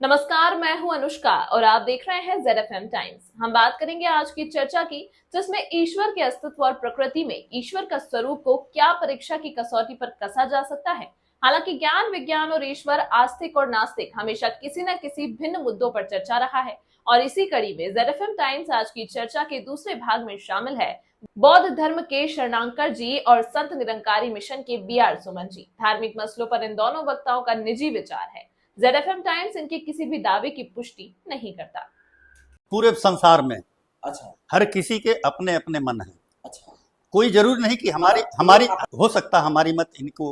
नमस्कार, मैं हूं अनुष्का और आप देख रहे हैं ZFM टाइम्स। हम बात करेंगे आज की चर्चा की, जिसमें ईश्वर के अस्तित्व और प्रकृति में ईश्वर का स्वरूप को क्या परीक्षा की कसौटी पर कसा जा सकता है। हालांकि ज्ञान, विज्ञान और ईश्वर, आस्तिक और नास्तिक हमेशा किसी न किसी भिन्न मुद्दों पर चर्चा रहा है। और इसी कड़ी में ZFM टाइम्स आज की चर्चा के दूसरे भाग में शामिल है बौद्ध धर्म के शरणांकर जी और संत निरंकारी मिशन के BR सुमन जी। धार्मिक मसलों पर इन दोनों वक्ताओं का निजी विचार है। ZFM टाइम्स इनके किसी भी दावे की पुष्टि नहीं करता। पूरे संसार में अच्छा हर किसी के अपने अपने मन हैं। अच्छा कोई जरूरी नहीं कि हमारी हमारी हो सकता हमारी मत इनको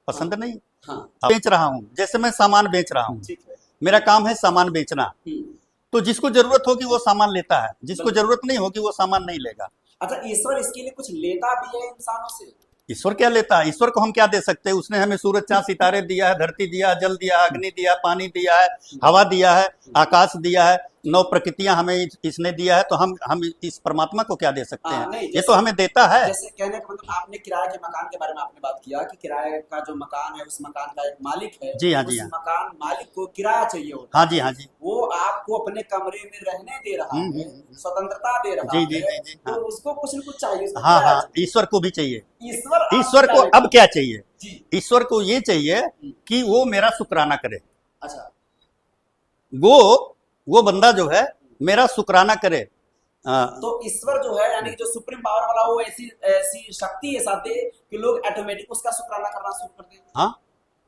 पसंद नहीं। हाँ बेच रहा हूँ, जैसे मैं सामान बेच रहा हूँ, ठीक है। मेरा काम है सामान बेचना। तो जिसको जरूरत होगी वो सामान लेता है, जिसको जरूरत नहीं होगी वो सामान नहीं लेगा। अच्छा, ईश्वर इसके लिए कुछ लेता भी है इंसानों से? ईश्वर क्या लेता है? ईश्वर को हम क्या दे सकते हैं? उसने हमें सूरज, चांद, सितारे दिया है, धरती दिया है, जल दिया है, अग्नि दिया है, पानी दिया है, हवा दिया है, आकाश दिया है, 9 प्रकृतियां हमें इसने दिया है। तो हम इस परमात्मा को क्या दे सकते हैं? नहीं, ये तो हमें देता है। जैसे कहने का मतलब, आपने किराए के मकान के बारे में आपने बात किया कि किराए का जो मकान है, उस मकान का एक मालिक है। जी हाँ, उस जी हाँ। मकान मालिक को किराया चाहिए होता हाँ है। जी, हाँ जी। वो आपको अपने कमरे में रहने दे रहा है, स्वतंत्रता दे रहा जी जी है, जी जी। तो हाँ उसको कुछ न कुछ चाहिए, उसको हाँ किराया हाँ, चाहिए। ईश्वर को भी चाहिए। ईश्वर ईश्वर को अब क्या चाहिए? जी ईश्वर को ये चाहिए कि वो मेरा शुक्राना करे। अच्छा वो बंदा जो है मेरा शुक्राना करे। तो ईश्वर जो है, यानी कि जो सुप्रीम पावर वाला, वो ऐसी ऐसी शक्ति ऐसा दे कि लोग ऑटोमेटिक उसका शुक्राना करना शुरू कर दें। हाँ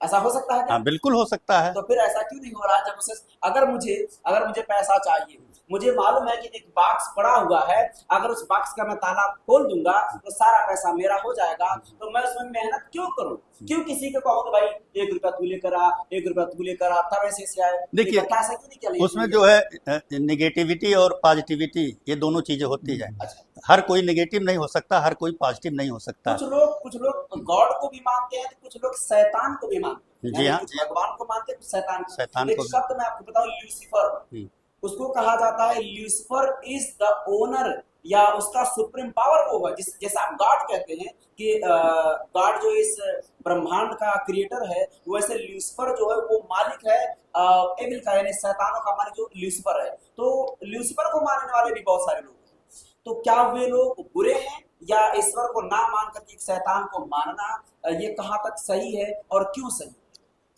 ऐसा हो सकता है क्या? हाँ, बिल्कुल हो सकता है। तो फिर ऐसा क्यों नहीं हो रहा है? जब उसे अगर मुझे पैसा चाहिए, मुझे मालूम है कि एक बॉक्स पड़ा हुआ है, अगर उस बॉक्स का मैं ताला खोल दूंगा तो सारा पैसा मेरा हो जाएगा, तो मैं उसमें मेहनत क्यों करूं? क्यों किसी को कहूं कि भाई 1 रुपया तू लेकर आ, 1 रुपया तू लेकर आ, तब ऐसे आए? देखिए, पैसा क्यों नहीं किया? उसमें जो है निगेटिविटी और पॉजिटिविटी, ये दोनों चीजें होती है। अच्छा, हर कोई नेगेटिव नहीं हो सकता, हर कोई पॉजिटिव नहीं हो सकता। कुछ लोग गॉड को भी मानते हैं, तो कुछ लोग शैतान को भी मानते हैं। जी हाँ, कुछ जी हाँ। भगवान को मानते हैं, कुछ शैतान को। शैतान एक को भी। शब्द मैं आपको बताऊं, ल्यूसीफर। उसको कहा जाता है ल्यूसीफर इज द ओनर, या उसका सुप्रीम पावर वो है। जैसे आप गॉड कहते हैं कि गॉड जो इस ब्रह्मांड का क्रिएटर है, वैसे ल्यूसीफर जो है वो मालिक है एविल का, यानी शैतानों का मालिक जो ल्यूसीफर है। तो ल्यूसीफर को मानने वाले भी बहुत सारे लोग हैं। तो क्या वे लोग बुरे हैं, या ईश्वर को ना मान करके शैतान को मानना, ये कहाँ तक सही है और क्यों सही?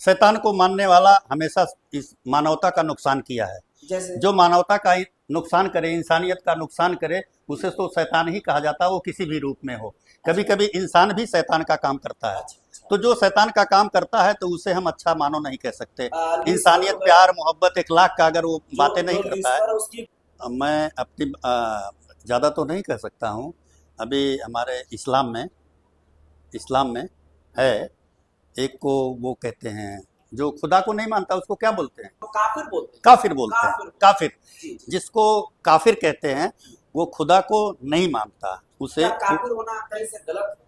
शैतान को मानने वाला हमेशा इस मानवता का नुकसान किया है। जैसे जो मानवता का नुकसान करे, इंसानियत का नुकसान करे, उसे तो शैतान ही कहा जाता है, वो किसी भी रूप में हो। कभी कभी इंसान भी शैतान का काम करता है। तो जो शैतान का काम करता है तो उसे हम अच्छा मानो नहीं कह सकते। इंसानियत, प्यार, मोहब्बत, इखलाक का अगर वो बातें नहीं करता है। मैं अपनी ज़्यादा तो नहीं कह सकता हूँ। अभी हमारे इस्लाम में है, एक को वो कहते हैं जो खुदा को नहीं मानता, उसको क्या बोलते हैं? काफिर बोलते हैं। काफिर बोलते हैं। काफिर, जी, जी। जिसको काफिर कहते हैं, वो खुदा को नहीं मानता। उसे क्या काफिर होना कहीं से गलत है?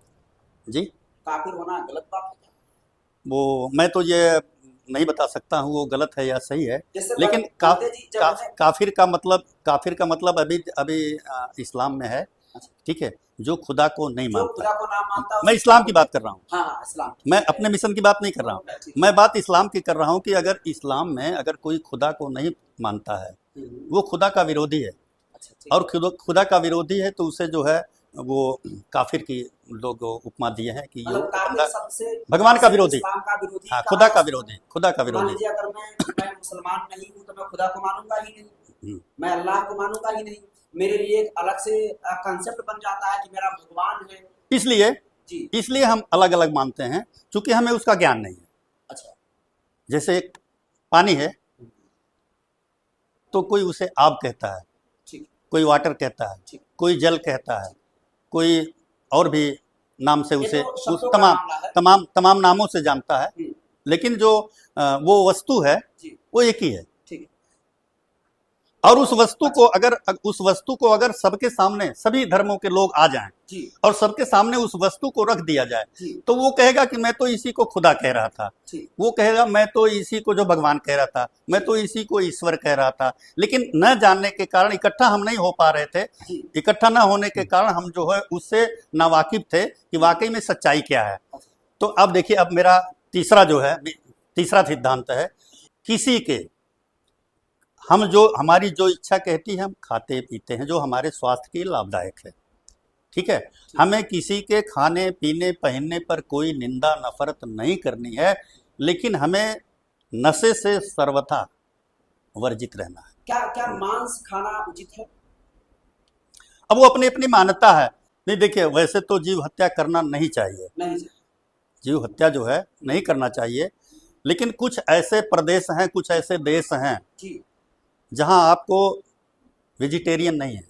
जी, काफिर होना गलत बात है? वो मैं तो ये नहीं बता सकता हूँ वो गलत है या सही है। लेकिन काफिर का मतलब अभी इस्लाम में है, ठीक है, जो खुदा को नहीं मानता। मैं इस्लाम की बात कर रहा हूँ। हाँ, इस्लाम। मैं अपने मिशन की बात नहीं कर रहा हूँ। मैं बात इस्लाम की कर रहा हूँ कि अगर इस्लाम में अगर कोई खुदा को नहीं मानता है, वो खुदा का विरोधी है। और खुदा का विरोधी है तो उसे जो है वो काफिर की लोग उपमा दिए हैं कि ये भगवान का विरोधी, हाँ, खुदा का विरोधी। अगर मैं मुसलमान नहीं हूँ तो मैं खुदा को मानूंगा ही नहीं, मैं अल्लाह को मानूंगा ही नहीं। मेरे लिए एक अलग से कंसेप्ट बन जाता है कि मेरा भगवान है। इसलिए हम अलग अलग मानते हैं, क्योंकि हमें उसका ज्ञान नहीं है। अच्छा, जैसे एक पानी है तो कोई उसे आब कहता है, कोई वाटर कहता है, कोई जल कहता है, कोई और भी नाम से उसे उस तमाम नामों से जानता है। लेकिन जो वो वस्तु है वो एक ही है। और उस वस्तु को अगर सबके सामने सभी धर्मों के लोग आ जाएं और सबके सामने उस वस्तु को रख दिया जाए, तो वो कहेगा कि मैं तो इसी को खुदा कह रहा था, वो कहेगा मैं तो इसी को जो भगवान कह रहा था, मैं तो इसी को ईश्वर कह रहा था। लेकिन न जानने के कारण, इकट्ठा हम नहीं हो पा रहे थे, इकट्ठा न होने के कारण हम जो है उससे नावाकिफ थे कि वाकई में सच्चाई क्या है। तो अब देखिए, अब मेरा तीसरा सिद्धांत है, किसी के हम जो हमारी जो इच्छा कहती है हम खाते पीते हैं, जो हमारे स्वास्थ्य के लिए लाभदायक है। ठीक है, हमें किसी के खाने पीने पहनने पर कोई निंदा नफरत नहीं करनी है, लेकिन हमें नशे से सर्वथा वर्जित रहना है। क्या क्या मांस खाना उचित है? अब वो अपनी अपनी मान्यता है। नहीं, देखिए, वैसे तो जीव हत्या करना नहीं चाहिए, नहीं जीव हत्या जो है नहीं करना चाहिए, लेकिन कुछ ऐसे प्रदेश हैं, कुछ ऐसे देश हैं जी जहां आपको वेजिटेरियन नहीं है,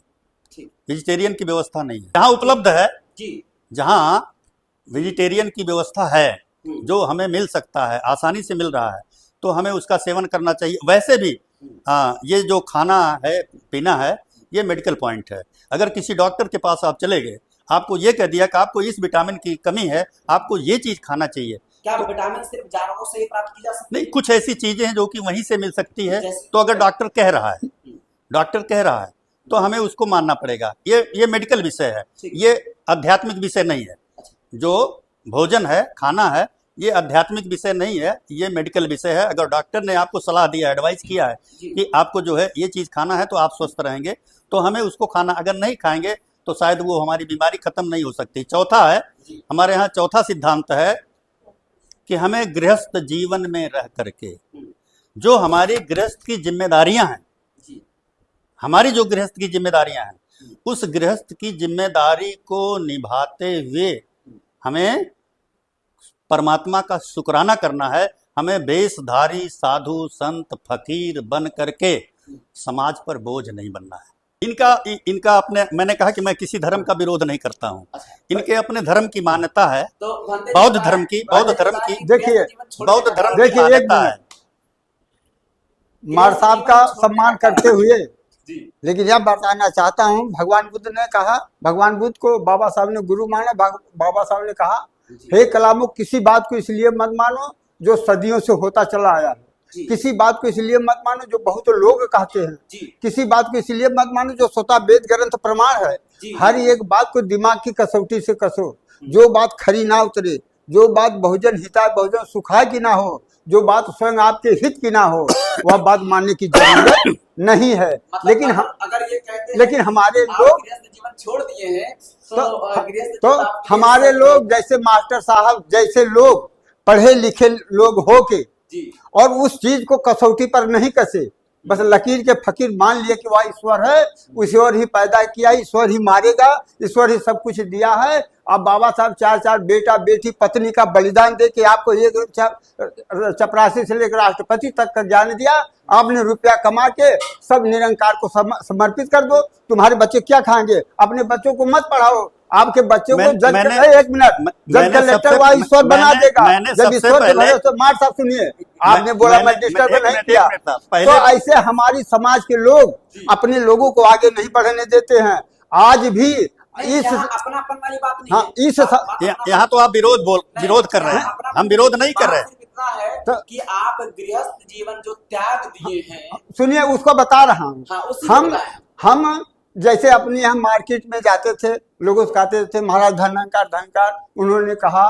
ठीक वेजिटेरियन की व्यवस्था नहीं है। जहां उपलब्ध है, जी जहां वेजिटेरियन की व्यवस्था है, हम्म, जो हमें मिल सकता है, आसानी से मिल रहा है, तो हमें उसका सेवन करना चाहिए। वैसे भी ये जो खाना है पीना है, ये मेडिकल पॉइंट है। अगर किसी डॉक्टर के पास आप चले गए, आपको ये कह दिया कि आपको इस विटामिन की कमी है, आपको ये चीज़ खाना चाहिए, क्या विटामिन सिर्फ जानवरों से ही प्राप्त की जा सकती नहीं, कुछ ऐसी चीज़ें हैं जो कि वहीं से मिल सकती है। जैसे? तो अगर डॉक्टर कह रहा है, डॉक्टर कह रहा है, तो हमें उसको मानना पड़ेगा। ये मेडिकल विषय है, ठीक। ये आध्यात्मिक विषय नहीं है। जो भोजन है, खाना है, ये आध्यात्मिक विषय नहीं है, ये मेडिकल विषय है। अगर डॉक्टर ने आपको सलाह दिया, एडवाइस किया है जी कि आपको जो है ये चीज़ खाना है तो आप स्वस्थ रहेंगे, तो हमें उसको खाना। अगर नहीं खाएंगे तो शायद वो हमारी बीमारी खत्म नहीं हो सकती। चौथा है, जी हमारे यहाँ चौथा सिद्धांत है कि हमें गृहस्थ जीवन में रह करके जो हमारी गृहस्थ की जिम्मेदारियां हैं, जी हमारी जो गृहस्थ की जिम्मेदारियां हैं, उस गृहस्थ की जिम्मेदारी को निभाते हुए हमें परमात्मा का शुक्राना करना है। हमें वेशधारी साधु संत फकीर बन करके समाज पर बोझ नहीं बनना है। इनका अपने, मैंने कहा कि मैं किसी धर्म का विरोध नहीं करता हूँ, अच्छा। इनके अपने धर्म की मान्यता है, तो भंते बौद्ध जी धर्म की, बताएं- बौद्ध धर्म की, बताएं देखिए, गृहस्थ जीवन छोड़ने बौद्ध का धर्म कारण- की देखिए, एक मान्यता है। मार साहब का सम्मान करते हुए जी लेकिन यह बताना चाहता हूँ, भगवान बुद्ध ने कहा, भगवान बुद्ध को बाबा साहब ने गुरु माना, बाबा साहब ने कहा, जी हे कलामो, किसी बात को इसलिए मत मानो जो सदियों से होता चला आया है, जी किसी बात को इसलिए मत मानो जो बहुत लोग कहते हैं, जी किसी बात को इसलिए मत मानो जो स्वतः वेद ग्रंथ प्रमाण है। जी हर एक बात को दिमाग की कसौटी से कसो, जो बात खरी ना उतरे, जो बात बहुजन हिताय बहुजन सुखाय की ना हो, जो बात स्वयं आपके हित की ना हो, वह बात मानने की जरूरत नहीं है। मतलब लेकिन हम अगर ये कहते हैं लेकिन हमारे आप लोग गृहस्थ जीवन छोड़ दिए हैं तो तो गृहस्थ तो जीवन आपके लिए हमारे सही लोग जैसे मास्टर साहब जैसे लोग पढ़े लिखे लोग हो के जी और उस चीज को कसौटी पर नहीं कसे, बस लकीर के फकीर मान लिए कि वह ईश्वर है, ईश्वर ही पैदा किया, ईश्वर ही मारेगा, ईश्वर ही सब कुछ दिया है। अब बाबा साहब चार बेटा बेटी पत्नी का बलिदान दे के आपको एक चपरासी से लेकर राष्ट्रपति तक का ज्ञान दिया। आपने रुपया कमा के सब निरंकार को समर्पित कर दो। तुम्हारे बच्चे क्या खाएंगे? अपने बच्चों को मत पढ़ाओ, आपके बच्चों को जज एक मिनट, जज कलेक्टर वह ईश्वर बना देगा। जब ईश्वर के भरोसे तो मार साहब सुनिए, आपने बोला मैं डिस्टर्ब नहीं किया। तो ऐसे हमारी समाज के लोग अपने लोगों को आगे नहीं बढ़ने देते हैं आज भी। इस अपनापन वाली बात नहीं हाँ, है। इस यहाँ तो आप विरोध कर रहे हैं, हम विरोध नहीं कर रहे हैं। सिर्फ इतना है तो- कि आप गृहस्थ जीवन जो त्याग दिए हैं, सुनिए, उसको बता रहा हूँ। हाँ, उसी को बताएं। हम जैसे अपने यहाँ मार्केट में जाते थे, लोगों से कहते थे महाराज धनकार धनकार। उन्होंने कहा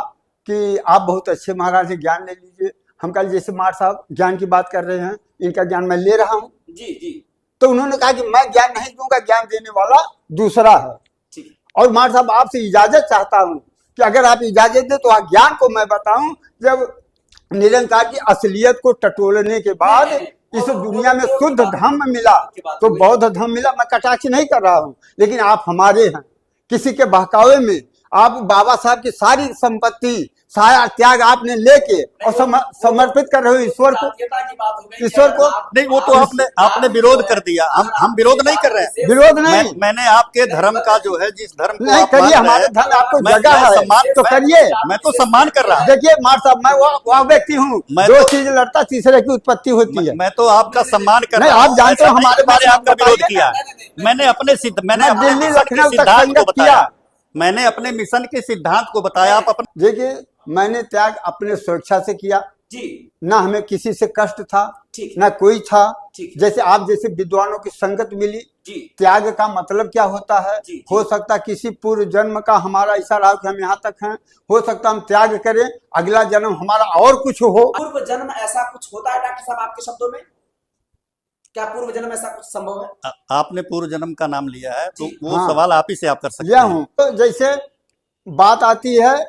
कि आप बहुत अच्छे महाराज हैं, ज्ञान ले लीजिए। हम कल जैसे मार साहब ज्ञान की बात कर रहे हैं, इनका ज्ञान मैं ले रहा हूँ। जी जी तो उन्होंने कहा कि मैं ज्ञान नहीं दूंगा, ज्ञान देने वाला दूसरा है। ठीक है। और मार साहब आपसे इजाजत चाहता हूं कि अगर आप इजाजत दे तो ज्ञान को मैं बताऊं। जब निरंकार की असलियत को टटोलने के बाद इस दुनिया में शुद्ध धम्म मिला तो बौद्ध धम्म मिला। मैं कटाक्ष नहीं कर रहा हूं, लेकिन आप हमारे हैं, किसी के बहकावे में आप बाबा साहब की सारी संपत्ति सारा त्याग आपने लेके और समर्पित कर रहे हो ईश्वर को। ईश्वर को नहीं, वो तो आपने विरोध कर दिया। हम विरोध नहीं कर रहे हैं। विरोध नहीं, मैंने आपके धर्म का जो है, जिस धर्म को नहीं आप करिए, मान रहे हमारे हैं, धर्म आपको मैं जगह है सम्मान तो करिए। मैं तो सम्मान कर रहा हूँ। देखिए मार साहब, मैं वह व्यक्ति हूँ मैं दो तो- चीज लड़ता तीसरे की उत्पत्ति होती है। मैं तो आपका सम्मान कर नहीं, रहा आप हूँ। जानते हो ऐसा नहीं हमारे कि मैंने बारे में आपका विरोध बताइए किया। मैंने अपने मैं अपने दिल्ली मिशन के लखनऊ तक सिद्धांत संगत को बताया। किया। मैंने अपने मिशन के सिद्धांत को बताया। आप अपने देखिए, मैंने त्याग अपने स्वेच्छा से किया, जी ना हमें किसी से कष्ट था, ठीक ना कोई था। ठीक जैसे आप जैसे विद्वानों की संगत मिली। जी त्याग का मतलब क्या होता है? जी, जी। हो सकता किसी पूर्व जन्म का हमारा ऐसा रहा कि हम यहाँ तक हैं, हो सकता हम त्याग करें, अगला जन्म हमारा और कुछ हो। पूर्व जन्म ऐसा कुछ होता है डॉक्टर साहब आपके शब्दों में? क्या पूर्व जन्म में ऐसा कुछ संभव है? आपने पूर्व जन्म का नाम लिया है तो जी। वो हाँ। सवाल आप ही से आप कर सकते लिया हैं। हूँ। तो जैसे बात आती है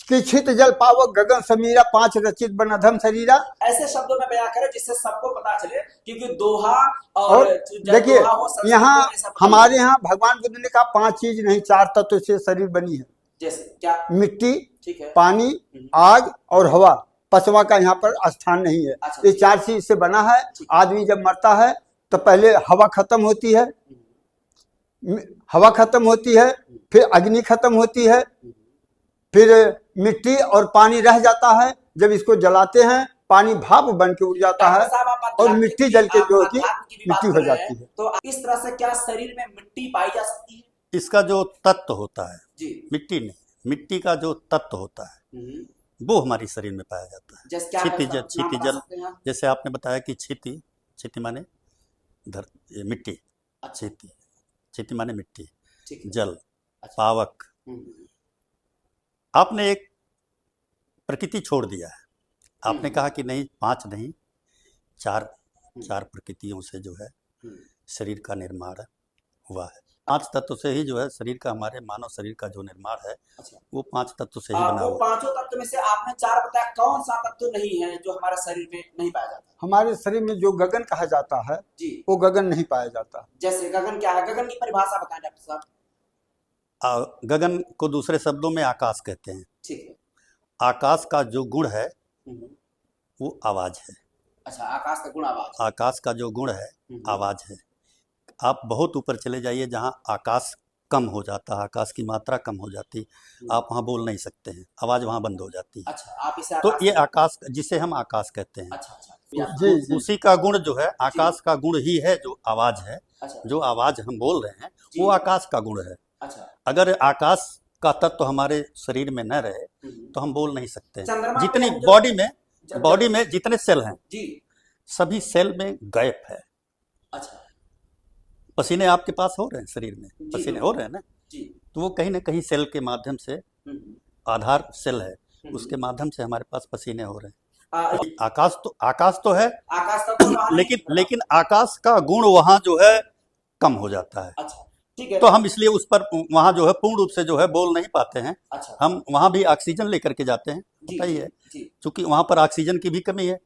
कि छित जल पावक गगन समीरा, पांच रचित बन अधम शरीरा। ऐसे शब्दों में बयां करें जिससे सबको पता चले, क्योंकि दोहा और और देखिए दोहा हो संस्कृत यहाँ हो, ऐसा कुछ हमारे नहीं। यहाँ भगवान बुद्ध ने कहा 5 चीज नहीं 4 तत्व से शरीर बनी है। जैसे क्या? मिट्टी, ठीक है। पानी, आग और हवा। पांचवा का यहाँ पर स्थान नहीं है। अच्छा, ये ठीक 4 चीज से बना है। ठीक। आदमी जब मरता है तो पहले हवा खत्म होती है, हवा खत्म होती है, फिर अग्नि खत्म होती है, फिर मिट्टी और पानी रह जाता है। जब इसको जलाते हैं पानी भाप बन के उड़ जाता है डॉक्टर साहब, आप और अध्यात्म मिट्टी की- जल के आप जो कि अध्यात्म की भी बात मिट्टी हो कर रहे जाती हैं, है। तो इस तरह से क्या शरीर में मिट्टी पाई जा सकती है? इसका जो तत्व होता है, जी। मिट्टी नहीं, मिट्टी का जो तत्व होता है वो हमारे शरीर में पाया जाता है। जैसे क्या है, क्षिति उसका जल, नाम क्षिति बता जल, सकते हैं आप? जैसे आपने बताया कि क्षिति, क्षिति माने ये मिट्टी, अच्छा, क्षिति, क्षिति माने मिट्टी, ठीक है। जल, अच्छा। पावक। हम्म, आपने एक प्रकृति छोड़ दिया है। आपने हम्म। कहा कि नहीं 5 नहीं 4 प्रकृतियों से जो है हम्म, शरीर का निर्माण हुआ है। 5 तत्व से ही जो है शरीर का, हमारे मानव शरीर का जो निर्माण है अच्छा। वो 5 तत्व से ही बना वो हुआ है। पांचों तत्व में से आपने 4 बताया, कौन सा तत्व नहीं है जो हमारे शरीर में नहीं पाया जाता? हमारे शरीर में जो गगन कहा जाता है जी। वो गगन नहीं पाया जाता। जैसे गगन क्या है? गगन की परिभाषा बताएं डॉक्टर साहब। गगन को दूसरे शब्दों में आकाश कहते हैं। ठीक है। आकाश का जो गुण है हम्म, वो आवाज है। अच्छा, आकाश का गुण आवाज। आकाश का जो गुण है आवाज है। आप बहुत ऊपर चले जाइए जहाँ आकाश कम हो जाता है, आकाश की मात्रा कम हो जाती, आप वहाँ बोल नहीं सकते हैं, आवाज वहाँ बंद हो जाती है। अच्छा, आप इसे तो आकाश ये आकाश, जिसे हम आकाश कहते हैं, अच्छा अच्छा जी, जी। उसी का गुण जो है, आकाश का गुण ही है जो आवाज है। अच्छा जो आवाज हम बोल रहे हैं वो जी। आकाश का गुण है। अच्छा। अगर आकाश का तत्व हमारे शरीर में न रहे तो हम बोल नहीं सकते हैं। चंद्रमा पे जितनी हम जो- बॉडी में जितने सेल हैं जी। सभी सेल में गैप है। अच्छा पसीने आपके पास हो रहे हैं शरीर में, जी, पसीने बिल्कुल। हो रहे हैं ना, जी। तो वो कहीं ना कहीं सेल के माध्यम से, हम्म, आधार सेल है हम्म। उसके माध्यम से हमारे पास पसीने हो रहे हैं। आ, आकाश तो है, आकाश का गुण वहाँ नहीं लेकिन है। लेकिन आकाश का गुण वहाँ जो है कम हो जाता है। अच्छा, ठीक है। तो हम इसलिए उस पर वहाँ जो है पूर्ण रूप से जो है बोल नहीं पाते हैं। अच्छा हम वहाँ भी ऑक्सीजन लेकर के जाते हैं, जी, पता ही है, जी। क्योंकि वहाँ पर ऑक्सीजन की भी कमी है।